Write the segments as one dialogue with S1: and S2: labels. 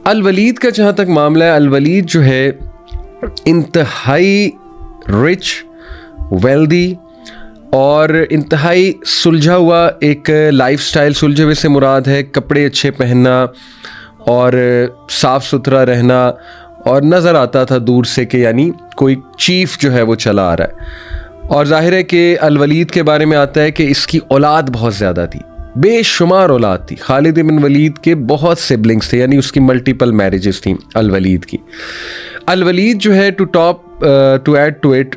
S1: अल वलीद का जहाँ तक मामला है, अल वलीद जो है इंतहाई रिच, वेल्दी और इंतहाई सुलझा हुआ एक लाइफस्टाइल, सुलझे हुए से मुराद है कपड़े अच्छे पहनना और साफ़ सुथरा रहना, और नज़र आता था दूर से कि यानी कोई चीफ जो है वो चला आ रहा है। और जाहिर है कि अल वलीद के बारे में आता है कि इसकी औलाद बहुत ज़्यादा थी, बेशुमार औलाद थी। खालिद बिन वलीद के बहुत सिबलिंग्स थे, यानी उसकी मल्टीपल मैरिजेस थी अल वलीद की। अल वलीद जो है टू ऐड टू इट,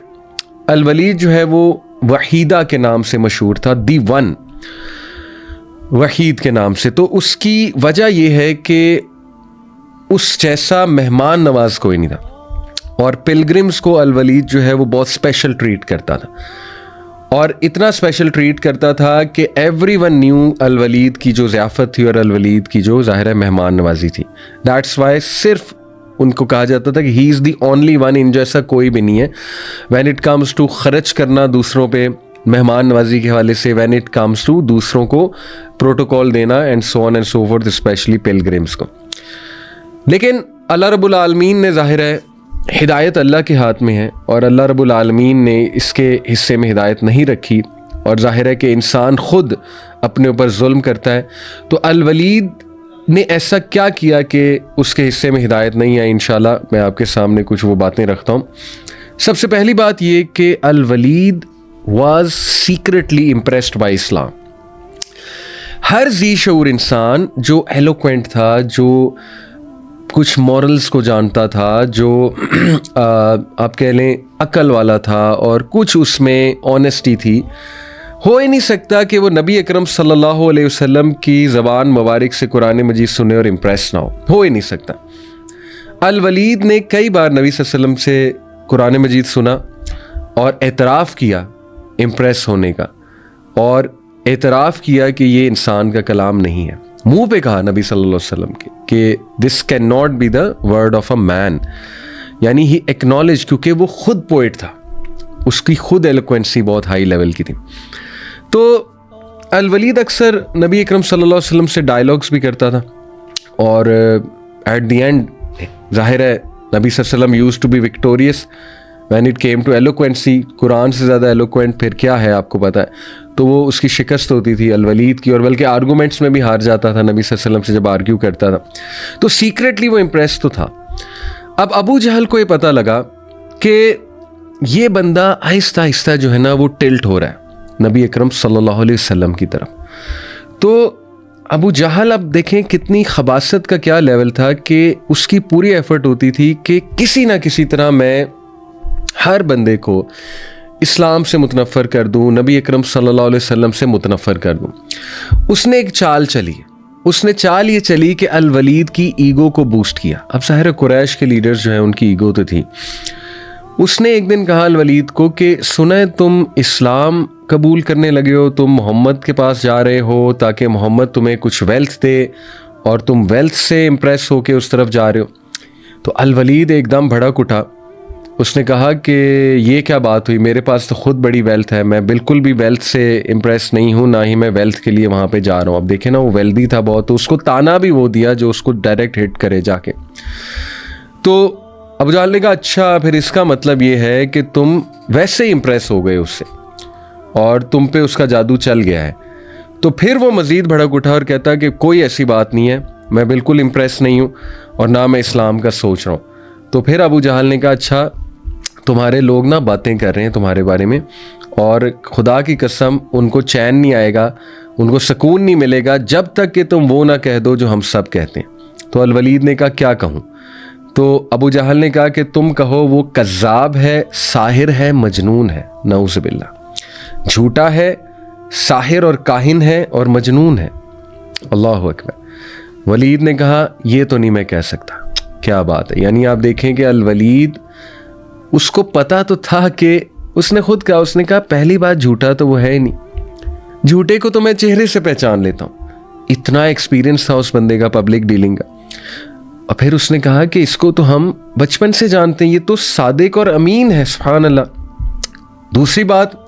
S1: अल वलीद जो है वो वहीदा के नाम से मशहूर था, दी वन, वहीद के नाम से। तो उसकी वजह यह है कि उस जैसा मेहमान नवाज कोई नहीं था, और पिलग्रिम्स को अल वलीद जो है वो बहुत स्पेशल ट्रीट करता था, और इतना स्पेशल ट्रीट करता था कि एवरीवन न्यू अल वलीद की जो ज़ियाफ़त थी और अल वलीद की जो ज़ाहिर है मेहमान नवाजी थी। दैट्स वाई सिर्फ उनको कहा जाता था कि he is the only one, इन जैसा कोई भी नहीं है व्हेन इट कम्स टू खर्च करना दूसरों पे मेहमान नवाजी के हवाले से, व्हेन इट कम्स टू दूसरों को प्रोटोकॉल देना and so on and so fourth, specially pilgrims को। लेकिन अल्लाह रब्बुल आलमीन ने, ज़ाहिर है हिदायत अल्लाह के हाथ में है, और अल्लाह रब्बुल आलमीन ने इसके हिस्से में हिदायत नहीं रखी, और ज़ाहिर है कि इंसान ख़ुद अपने ऊपर जुल्म करता है। तो अल वलीद ने ऐसा क्या किया कि उसके हिस्से में हिदायत नहीं आई? इंशाल्लाह मैं आपके सामने कुछ वो बातें रखता हूँ। सबसे पहली बात ये कि Al Walid was secretly impressed by Islam. हर जी शऊर इंसान जो एलोक्वेंट था, जो कुछ मॉरल्स को जानता था, जो आप कह लें अक्ल वाला था, और कुछ उसमें ऑनेस्टी थी, हो ही नहीं सकता कि वो नबी अकरम सल्लल्लाहु अलैहि वसल्लम की ज़बान मुबारक से कुरान मजीद सुने और इम्प्रेस ना हो ही नहीं सकता। अल वलीद ने कई बार नबी सल्लल्लाहु अलैहि वसल्लम से कुरान मजीद सुना और एतराफ़ किया इम्प्रेस होने का, और एतराफ़ किया कि ये इंसान का कलाम नहीं है। मुंह पे कहा नबी सल्लल्लाहु अलैहि वसल्लम के कि this can not be the word of a man, यानी ही एक्नॉलेज, क्योंकि वो खुद पोइट था, उसकी खुद एलोक्वेंसी बहुत हाई लेवल की थी। तो अल वलीद अक्सर नबी अकरम सल्लल्लाहु अलैहि वसल्लम से डायलॉग्स भी करता था, और एट द एंड ज़ाहिर है नबी सल्लल्लाहु अलैहि वसल्लम used to be victorious when it came to eloquence. कुरान से ज़्यादा एलोक्वेंट फिर क्या है आपको पता है। तो वो उसकी शिकस्त होती थी अल वलीद की, और बल्कि आर्गूमेंट्स में भी हार जाता था नबी सल्लल्लाहु अलैहि वसल्लम से जब आर्ग्यू करता था। तो सीक्रेटली वो इम्प्रेस तो था। अब अबू जहल को ये पता लगा कि ये बंदा आहिस्ता आहिस्ता जो है ना वो टिल्ट हो रहा है नबी अकरम सल्लल्लाहु अलैहि वसल्लम की तरफ। तो अबू जहल, अब देखें कितनी खबासत का क्या लेवल था कि उसकी पूरी एफर्ट होती थी कि किसी ना किसी तरह मैं हर बंदे को इस्लाम से मुतनफ़र कर दूँ, नबी अकरम सल्लल्लाहु अलैहि वसल्लम से मुतनफ़र कर दूँ। उसने एक चाल चली, उसने चाल ये चली कि अल वलीद की ईगो को बूस्ट किया। अब ज़ाहिर कुरैश के लीडर्स जो हैं उनकी ईगो तो थी। उसने एक दिन कहा अल वलीद को कि सुना तुम इस्लाम कबूल करने लगे हो, तुम मोहम्मद के पास जा रहे हो ताकि मोहम्मद तुम्हें कुछ वेल्थ दे, और तुम वेल्थ से इम्प्रेस होके उस तरफ जा रहे हो। तो अल वलीद एकदम भड़क उठा। उसने कहा कि ये क्या बात हुई, मेरे पास तो ख़ुद बड़ी वेल्थ है, मैं बिल्कुल भी वेल्थ से इम्प्रेस नहीं हूँ, ना ही मैं वेल्थ के लिए वहाँ पे जा रहा हूँ। अब देखें ना, वो वेल्दी था बहुत, तो उसको ताना भी वो दिया जो उसको डायरेक्ट हिट करे जाके। तो अबू जहल ने कहा अच्छा, फिर इसका मतलब ये है कि तुम वैसे ही इम्प्रेस हो गए उससे और तुम पे उसका जादू चल गया है। तो फिर वो मज़ीद भड़क उठा और कहता कि कोई ऐसी बात नहीं है, मैं बिल्कुल इम्प्रेस नहीं हूँ और ना मैं इस्लाम का सोच रहा हूँ। तो फिर अबू जहल ने कहा अच्छा, तुम्हारे लोग ना बातें कर रहे हैं तुम्हारे बारे में, और खुदा की कसम उनको चैन नहीं आएगा, उनको सुकून नहीं मिलेगा जब तक कि तुम वो ना कह दो जो हम सब कहते हैं। तो अल वलीद ने कहा क्या कहूँ? तो अबू जहल ने कहा कि तुम कहो वो कज़्ज़ाब है, साहिर है, मजनून है, नऊज़ बिल्लाह, झूठा है, साहिर और काहिन है और मजनून है। अल्लाहु अकबर। वलीद ने कहा ये तो नहीं मैं कह सकता। क्या बात है, यानी आप देखें कि अल वलीद, उसको पता तो था कि उसने खुद कहा, उसने कहा पहली बात झूठा तो वो है ही नहीं, झूठे को तो मैं चेहरे से पहचान लेता हूँ। इतना एक्सपीरियंस था उस बंदे का पब्लिक डीलिंग का। और फिर उसने कहा कि इसको तो हम बचपन से जानते हैं, ये तो सादिक और अमीन है, सुभान अल्लाह। दूसरी बात,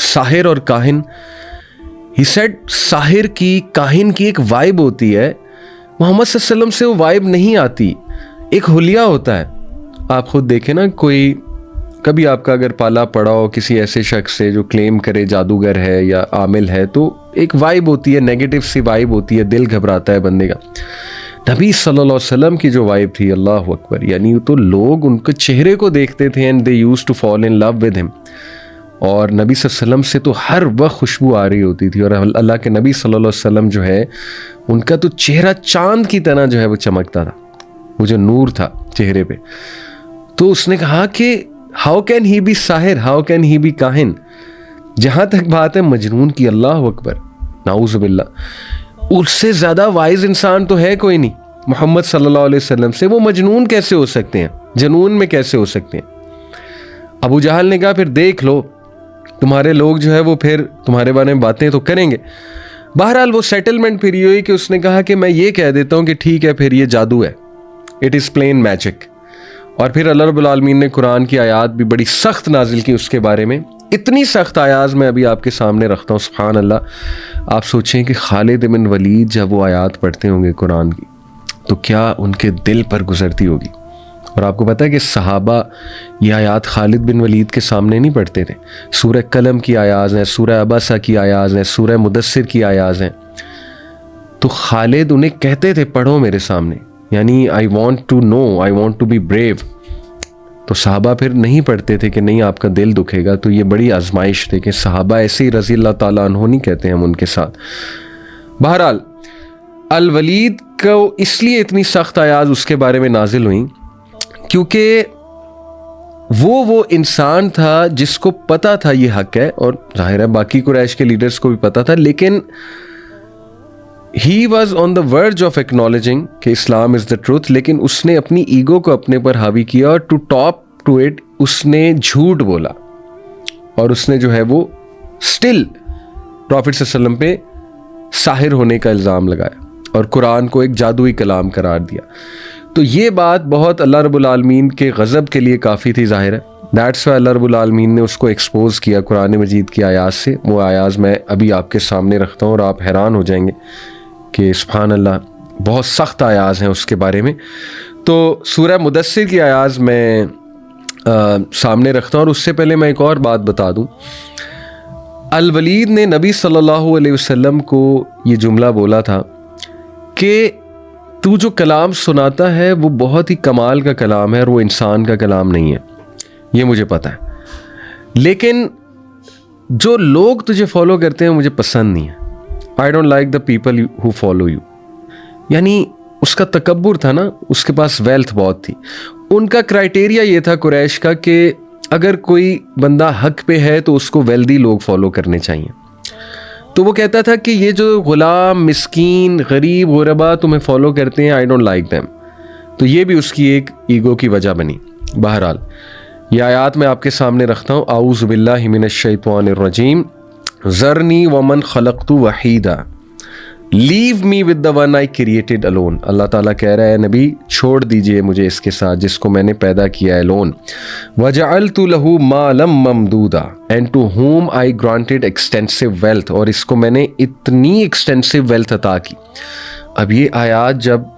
S1: साहिर और काहिन, ही सेड साहिर की, काहिन की एक वाइब होती है, मोहम्मद सल्लल्लाहु अलैहि वसल्लम से वो वाइब नहीं आती, एक हुलिया होता है। आप खुद देखें ना, कोई कभी आपका अगर पाला पड़ा हो किसी ऐसे शख्स से जो क्लेम करे जादूगर है या आमिल है, तो एक वाइब होती है, नेगेटिव सी वाइब होती है, दिल घबराता है बंदे का। नबी सल्लल्लाहु अलैहि वसल्लम की जो वाइब थी, अल्लाह अकबर, यानी तो लोग उनके चेहरे को देखते थे and they used to fall in love with him. और नबी सल्लल्लाहु अलैहि वसल्लम से तो हर वक्त खुशबू आ रही होती थी। और अल्लाह के नबी सल्लल्लाहु अलैहि वसल्लम जो है, उनका तो चेहरा चांद की तरह जो है वो चमकता था, वो जो नूर था चेहरे पे। तो उसने कहा कि हाउ कैन ही बी साहिर, हाउ कैन ही बी काहिन। जहां तक बात है मजनून की, अल्लाह अकबर, नाउज़ बिल्लाह, उससे ज्यादा वाइज इंसान तो है कोई नहीं मोहम्मद सल्लल्लाहु अलैहि वसल्लम से। वो मजनून कैसे हो सकते हैं, जनून में कैसे हो सकते हैं। अबू जहल ने कहा फिर देख लो, तुम्हारे लोग जो है वो फिर तुम्हारे बारे में बातें तो करेंगे। बहरहाल वो सेटलमेंट फिर ये हुई कि उसने कहा कि मैं ये कह देता हूँ कि ठीक है, फिर ये जादू है, इट इज़ प्लेन मैजिक। और फिर अल्लाह रब्बुल आलमीन ने कुरान की आयत भी बड़ी सख्त नाजिल की उसके बारे में। इतनी सख्त आयात मैं अभी आपके सामने रखता हूँ, सुभान अल्लाह। आप सोचें कि खालिद बिन वलीद जब वो आयत पढ़ते होंगे कुरान की, तो क्या उनके दिल पर गुजरती होगी। और आपको पता है कि सहाबा ये आयत खालिद बिन वलीद के सामने नहीं पढ़ते थे। सूरह कलम की आयात हैं, सूरह अबसा की आयात हैं, सूरह मुदस्सिर की आयात हैं। तो खालिद उन्हें कहते थे पढ़ो मेरे सामने, यानी I want to know, I want to be brave. तो सहाबा फिर नहीं पढ़ते थे कि नहीं आपका दिल दुखेगा। तो ये बड़ी आजमाइश थे कि सहाबा ऐसे ही रज़ी अल्लाह ताला अन्हु नहीं कहते हम उनके साथ। बहरहाल अल वलीद को इसलिए इतनी सख्त आयात उसके बारे में नाजिल हुई क्योंकि वो इंसान था जिसको पता था ये हक है, और जाहिर है बाकी कुरैश के लीडर्स को भी पता था, लेकिन he was on the verge of acknowledging कि इस्लाम इज द ट्रूथ। लेकिन उसने अपनी ईगो को अपने पर हावी किया और टू टॉप टू इट उसने झूठ बोला, और उसने जो है वो स्टिल प्रॉफिट सल्लल्लाहु अलैहि वसल्लम पे साहिर होने का इल्ज़ाम लगाया और कुरान को एक जादुई कलाम करार दिया। तो ये बात बहुत अल्लाह रब्बुल आलमीन के गज़ब के लिए काफ़ी थी, जाहिर है। दैट्स वाई अल्लाह रब्बुल आलमीन ने उसको एक्सपोज किया कुरान मजीद की आयात से। वो आयात मैं अभी आपके सामने रखता हूँ और आप हैरान हो जाएंगे कि सुभान अल्लाह, बहुत सख्त आयात हैं उसके बारे में। तो सूरह मुदस्सिर की आयात मैं सामने रखता हूँ, और उससे पहले मैं एक और बात बता दूँ। अल वलीद ने नबी सल्लल्लाहु अलैहि वसल्लम को ये जुमला बोला था कि तू जो कलाम सुनाता है वो बहुत ही कमाल का कलाम है और वो इंसान का कलाम नहीं है, ये मुझे पता है, लेकिन जो लोग तुझे फॉलो करते हैं मुझे पसंद नहीं है। I don't like the people who follow you. यानी उसका तकब्बुर था ना, उसके पास वेल्थ बहुत थी। उनका क्राइटेरिया ये था कुरैश का कि अगर कोई बंदा हक पे है तो उसको वेल्दी लोग फॉलो करने चाहिए। तो वो कहता था कि ये जो गुलाम, मिस्कीन, गरीब, गुरबा तुम्हें फॉलो करते हैं, आई डोंट लाइक देम। तो ये भी उसकी एक ईगो की वजह बनी। बहरहाल ये आयत मैं आपके सामने रखता हूँ। आऊज़ु बिल्लाहि मिनश शैतानिर रजीम, ज़रनी वमन खलक़तु वहीदा leave me with the one I created alone. अल्लाह ताला कह रहा है नबी छोड़ दीजिए मुझे इसके साथ जिसको मैंने पैदा किया है अलोन। वजअलतु लहू मालम ममदूदा and to whom I granted extensive wealth, और इसको मैंने इतनी एक्सटेंसिव वेल्थ अता की। अब ये आयात जब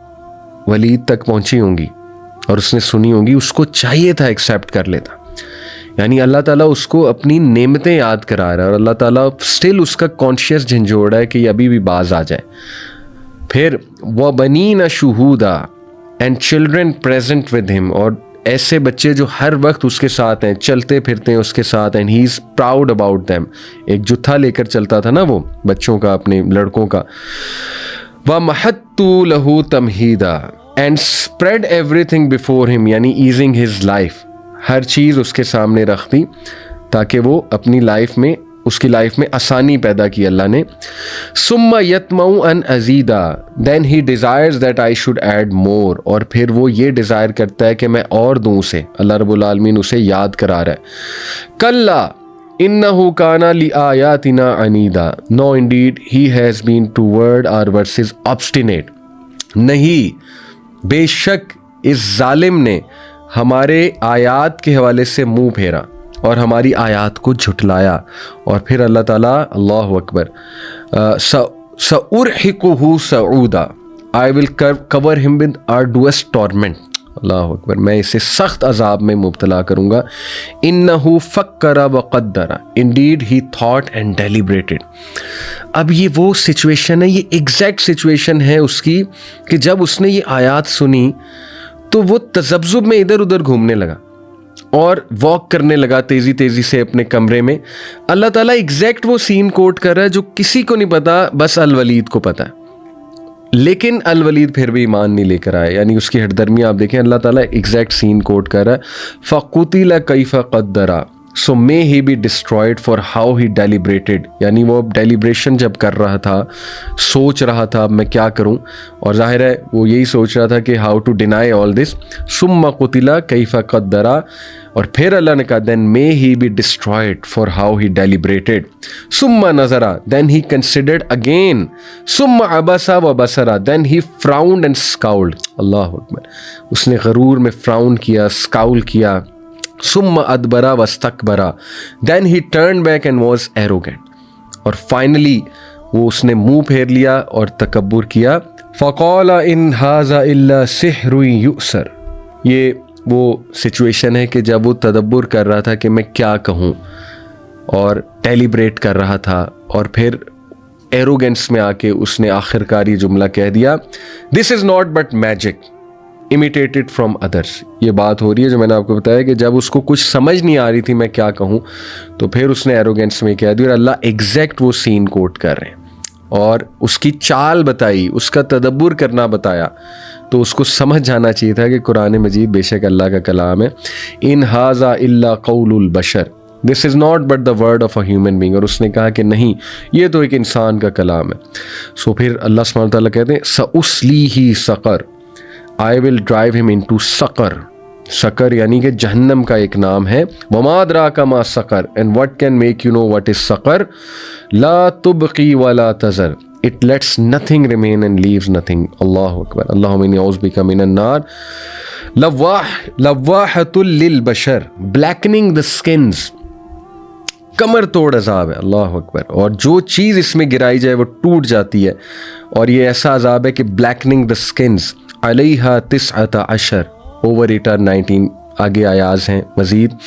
S1: वलीद तक पहुंची होंगी और उसने सुनी होंगी, उसको चाहिए था एक्सेप्ट कर लेता। यानी अल्लाह ताला उसको अपनी नेमतें याद करा रहा है और अल्लाह ताला स्टिल उसका कॉन्शियस झंझोड़ा है कि अभी भी बाज आ जाए। फिर व बनीना शुहूदा and children present with him, और ऐसे बच्चे जो हर वक्त उसके साथ हैं, चलते फिरते हैं उसके साथ, and he is proud about them. एक जुत्था लेकर चलता था ना वो बच्चों का, अपने लड़कों का। व महत्तु लहू तमहीदा and spread everything before him, यानी ईजिंग हिज लाइफ, हर चीज़ उसके सामने रख दी ताकि वो अपनी लाइफ में, उसकी लाइफ में आसानी पैदा की अल्लाह ने। सुम्मा यतमऊ अन अजीदा, then he desires that I should add more, और फिर वो ये डिज़ायर करता है कि मैं और दूँ उसे। अल्लाह रब्बुल आलमीन उसे याद करा रहा है। कल्ला इन्नहु काना ली आयातिना अनीदा, no indeed he has been toward our verses obstinate. नहीं, बेशक इस जालिम ने हमारे आयात के हवाले से मुंह फेरा और हमारी आयात को झुटलाया। और फिर अल्लाह ताला, अल्लाह अकबर, सउरहिकुहु सऊदा, I will cover him with arduous torment, अल्लाह अकबर, मैं इसे सख्त अजाब में मुब्तला करूँगा। इन्नहु फक्करा व क़द्दरा, इंडीड ही थॉट एंड डेलिब्रेटेड। अब ये वो सिचुएशन है, ये एग्जैक्ट सिचुएशन है उसकी कि जब उसने ये आयत सुनी तो वो तज़ब्ज़ुब में इधर उधर घूमने लगा और वॉक करने लगा तेज़ी तेज़ी से अपने कमरे में। अल्लाह ताला एग्जैक्ट वो सीन कोट कर रहा है जो किसी को नहीं पता, बस अल वलीद को पता है। लेकिन अल वलीद फिर भी ईमान नहीं लेकर आया, यानी उसकी हटदर्मी आप देखें, अल्लाह ताला एग्जैक्ट सीन कोट कर रहा है, फ़क़ुतिला कैफ़ क़द्दरा, so may he be destroyed for how he deliberated, यानी वो अब डेलिब्रेशन जब कर रहा था, सोच रहा था अब मैं क्या करूं, और जाहिर है वो यही सोच रहा था कि how to deny all this. सुम्मा क़ुतिला कैफ़ क़द्दरा, और फिर अल्लाह ने कहा then may he be destroyed for how he deliberated. सुम्मा नज़रा, देन ही कंसिडर्ड अगेन। सुम्मा अबसा व बसरा, then he frowned and scowled, अल्लाह अकबर, उसने गरूर में फ्राउन किया, स्काउल किया। सुम्मा अदबरा वस्तकबरा, then he turned back and was arrogant, और फाइनली वो उसने मुंह फेर लिया और तकब्बुर किया। फ़क़ाला इन हाज़ा इल्ला सिहरुन युसर, ये वो सिचुएशन है कि जब वो तदब्बुर कर रहा था कि मैं क्या कहूँ और डेलिब्रेट कर रहा था, और फिर एरोगेंस में आके उसने आखिरकार ये जुमला कह दिया, this is not but magic imitated from others. ये बात हो रही है जो मैंने आपको बताया कि जब उसको कुछ समझ नहीं आ रही थी मैं क्या कहूँ, तो फिर उसने एरोगेंस में कह दिया, और अल्लाह एग्जैक्ट वो सीन कोट कर रहे हैं और उसकी चाल बताई, उसका तदब्बुर करना बताया, तो उसको समझ जाना चाहिए था कि कुरान मजीद बेशक अल्लाह का कलाम है। इन हाज़ा इल्ला क़ौलुल बशर, this is not but the word of a human being, और उसने कहा कि नहीं ये तो एक इंसान का कलाम है। सो फिर अल्लाह सुब्हानहू व तआला कहते हैं सउस्लीही सक़र, I will drive him into सक़र। सक़र यानी कि जहन्नम का एक नाम है। वमा अदराका मा सक़र, and what can make you know what is सक़र, ला तुबक़ी वला तज़र, it lets nothing remain and leaves nothing, अल्लाहु अकबर, अल्लाहुम्मा इन्नी औज़ु बिका मिनन नार। लव्वाहतुल लिल बशर, ब्लैकनिंग द स्किन्स, कमर तोड़ अजाब है, अल्लाह अकबर, और जो चीज़ इसमें गिराई जाए वो टूट जाती है, और ये ऐसा अजाब है कि ब्लैकनिंग द स्किन्स। अलैहा तिस्अता अशर, ओवर इट आर 19 आगे आयाज हैं मज़ीद।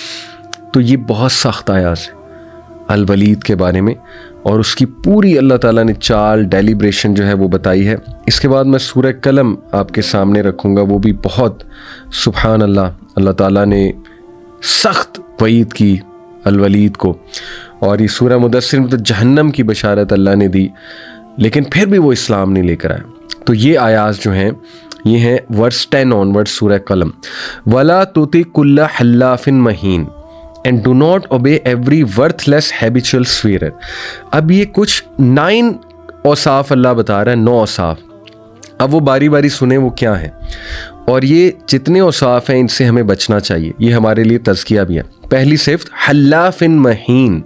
S1: तो ये बहुत सख्त आयाज है अल वलीद के बारे में, और उसकी पूरी अल्लाह ताला ने चाल डेलिब्रेशन जो है वो बताई है। इसके बाद मैं सूरह कलम आपके सामने रखूँगा, वो भी बहुत सुभान अल्लाह, अल्लाह ताला ने सख्त वईद की अल वलीद को, और ये सूरह मुदस्सिर में तो जहन्नम की बशारत अल्लाह ने दी, लेकिन फिर भी वो इस्लाम नहीं लेकर आया। तो ये आयाज जो हैं ये हैं वर्स 10 ऑनवर्ड सूरह कलम। वला तुति कुल्ला हल्लाफिन महीन, and do not obey every worthless habitual swearer. अब ये कुछ 9 औसाफ अल्लाह बता रहा है, 9 औसाफ। अब वो बारी बारी सुने वो क्या है, और ये जितने औसाफ हैं इनसे हमें बचना चाहिए, ये हमारे लिए तज़किया भी है। पहली सिफ्त हल्लाफिन महीन,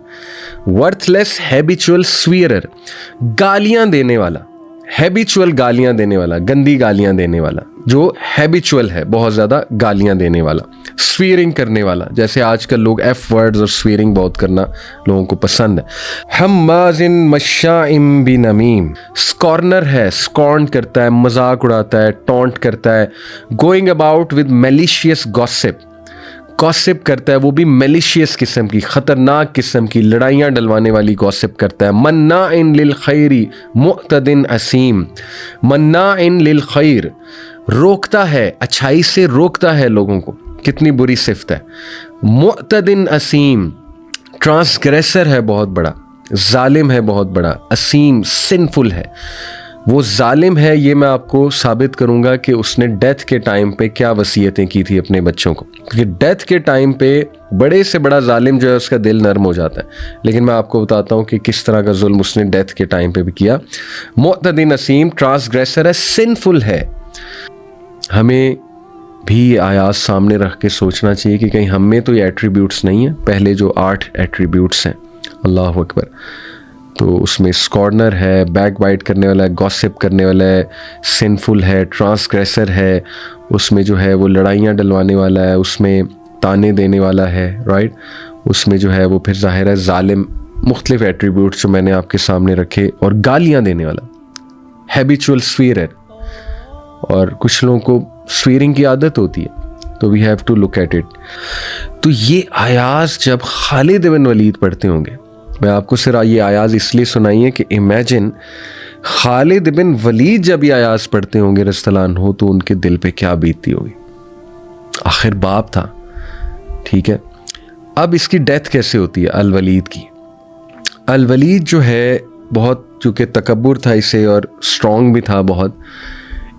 S1: वर्थलेस हैबिचुअल स्वीरर, गालियां देने वाला, हैबिचुअल गालियां देने वाला, गंदी गालियां देने वाला, जो हैबिचुअल है बहुत ज़्यादा गालियां देने वाला, स्वीरिंग करने वाला, जैसे आजकल लोग एफ वर्ड्स और स्वीरिंग बहुत करना लोगों को पसंद है। हम्माजिन मशाइम बिनमीम, स्कॉर्नर है, स्कॉर्न करता है, मजाक उड़ाता है, टॉन्ट करता है। Going about with malicious gossip, gossip करता है वो भी मेलिशियस किस्म की, ख़तरनाक किस्म की, लड़ाइयाँ डलवाने वाली गॉसिप करता है। मन्नाइन लिल खैरी मुअतदिन असीम, मन्नाइन लिल खैर, रोकता है, अच्छाई से रोकता है लोगों को, कितनी बुरी सिफ्त है। मुअतदिन असीम, ट्रांसग्रेसर है बहुत बड़ा, जालिम है बहुत बड़ा, असीम सिनफुल है। वो जालिम है ये मैं आपको साबित करूंगा कि उसने डेथ के टाइम पे क्या वसीयतें की थी अपने बच्चों को, क्योंकि डेथ के टाइम पे बड़े से बड़ा जालिम जो है उसका दिल नर्म हो जाता है। लेकिन मैं आपको बताता हूँ कि किस तरह का जुल्म उसने डेथ के टाइम पे भी किया। मुअतदिन असीम, ट्रांसग्रेसर है, सिनफुल है। हमें भी आयात सामने रख के सोचना चाहिए कि कहीं हम में तो ये एट्रीब्यूट्स नहीं है, पहले जो 8 एट्रीब्यूट्स हैं, अल्लाह अकबर। तो उसमें स्कॉर्नर है, बैक बाइट करने वाला है, गॉसिप करने वाला है, सिनफुल है, ट्रांसग्रेसर है, उसमें जो है वो लड़ाइयाँ डलवाने वाला है, उसमें ताने देने वाला है, राइट, उसमें जो है वो फिर जाहिर है जालिम, मुख्तलिफ एट्रीब्यूट्स जो मैंने आपके सामने रखे, और गालियाँ देने वाला, हैबिचुअल स्वीरर, और कुछ लोगों को स्वेरिंग की आदत होती है, तो we have to look at it. तो ये आयाज जब खालिद बिन वलीद पढ़ते होंगे, मैं आपको सिर्फ ये आयाज इसलिए सुनाई है कि इमेजिन खालिद बिन वलीद जब ये आयाज पढ़ते होंगे रज़ियल्लाहु हो, तो उनके दिल पे क्या बीतती होगी। आखिर बाप था, ठीक है। अब इसकी डेथ कैसे होती है अल वलीद की। अल वलीद जो है बहुत, चूँकि तकब्बुर था इसे और स्ट्रॉन्ग भी था बहुत,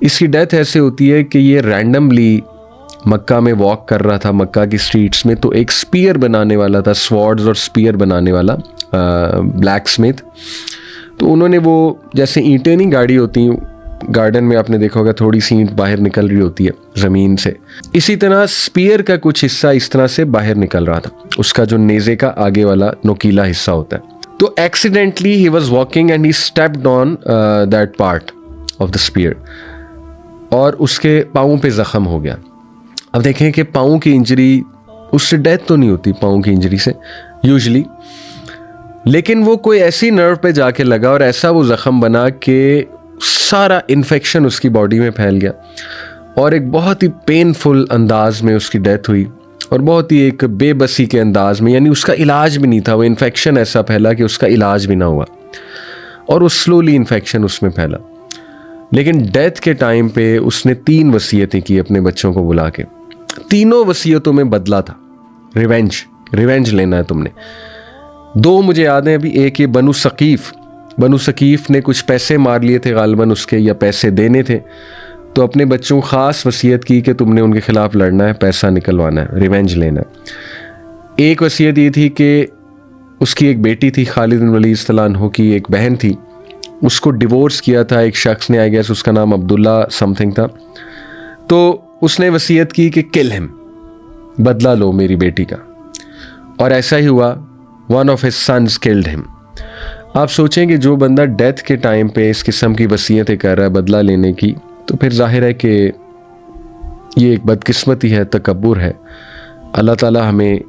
S1: इसकी डेथ ऐसे होती है कि ये रैंडमली मक्का में वॉक कर रहा था, मक्का की स्ट्रीट्स में, तो एक स्पीयर बनाने वाला था, स्वॉर्ड्स और स्पीयर बनाने वाला ब्लैक स्मिथ। तो उन्होंने वो जैसे ईंटें नहीं गाड़ी होती गार्डन में, आपने देखा होगा थोड़ी सी ईंट बाहर निकल रही होती है ज़मीन से, इसी तरह स्पीयर का कुछ हिस्सा इस तरह से बाहर निकल रहा था, उसका जो नेज़े का आगे वाला नोकीला हिस्सा होता है। तो accidentally he was walking and he stepped on that part of the spear और उसके पाँव पे ज़ख़म हो गया। अब देखें कि पाँव की इंजरी, उससे डेथ तो नहीं होती पाँव की इंजरी से यूजुअली, लेकिन वो कोई ऐसी नर्व पे जाके लगा और ऐसा वो ज़ख़म बना कि सारा इन्फेक्शन उसकी बॉडी में फैल गया और एक बहुत ही पेनफुल अंदाज में उसकी डेथ हुई और बहुत ही एक बेबसी के अंदाज में, यानी उसका इलाज भी नहीं था, वो इन्फेक्शन ऐसा फैला कि उसका इलाज भी ना हुआ और वो स्लोली इन्फेक्शन उसमें फैला। लेकिन डेथ के टाइम पे उसने 3 वसीयतें की अपने बच्चों को बुला के, तीनों वसीयतों में बदला था, रिवेंज लेना है तुमने। 2 मुझे याद हैं अभी, एक ये बनु सकीफ़ ने कुछ पैसे मार लिए थे गालिबन उसके, या पैसे देने थे, तो अपने बच्चों को ख़ास वसीयत की कि तुमने उनके ख़िलाफ़ लड़ना है, पैसा निकलवाना है, रिवेंज लेना है। एक वसीयत ये थी कि उसकी एक बेटी थी, खालिद बिन वलीद रज़ियल्लाहु की एक बहन थी, उसको डिवोर्स किया था एक शख्स ने, आई गेस उसका नाम अब्दुल्ला समथिंग था, तो उसने वसीयत की कि किल हिम, बदला लो मेरी बेटी का, और ऐसा ही हुआ। One of his sons killed him. आप सोचें कि जो बंदा डेथ के टाइम पे इस किस्म की वसीयतें कर रहा है बदला लेने की, तो फिर जाहिर है कि ये एक बदकिस्मती है, तकब्बुर है। अल्लाह ताला हमें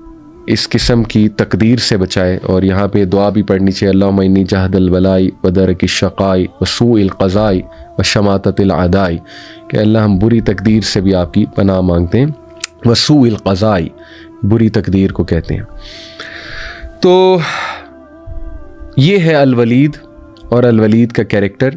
S1: इस किस्म की तकदीर से बचाए। और यहाँ पे दुआ भी पढ़नी चाहिए, अल्लाहुम्मा इन्नी जहदल बलाई व दरकी शक़ाई व सूइल क़ज़ाई व शमाततिल अदाई, कि अल्लाह हम बुरी तकदीर से भी आपकी पनाह मांगते हैं। व सूइल क़ज़ाई, बुरी तकदीर को कहते हैं। तो ये है अल वलीद और अल वलीद का कैरेक्टर।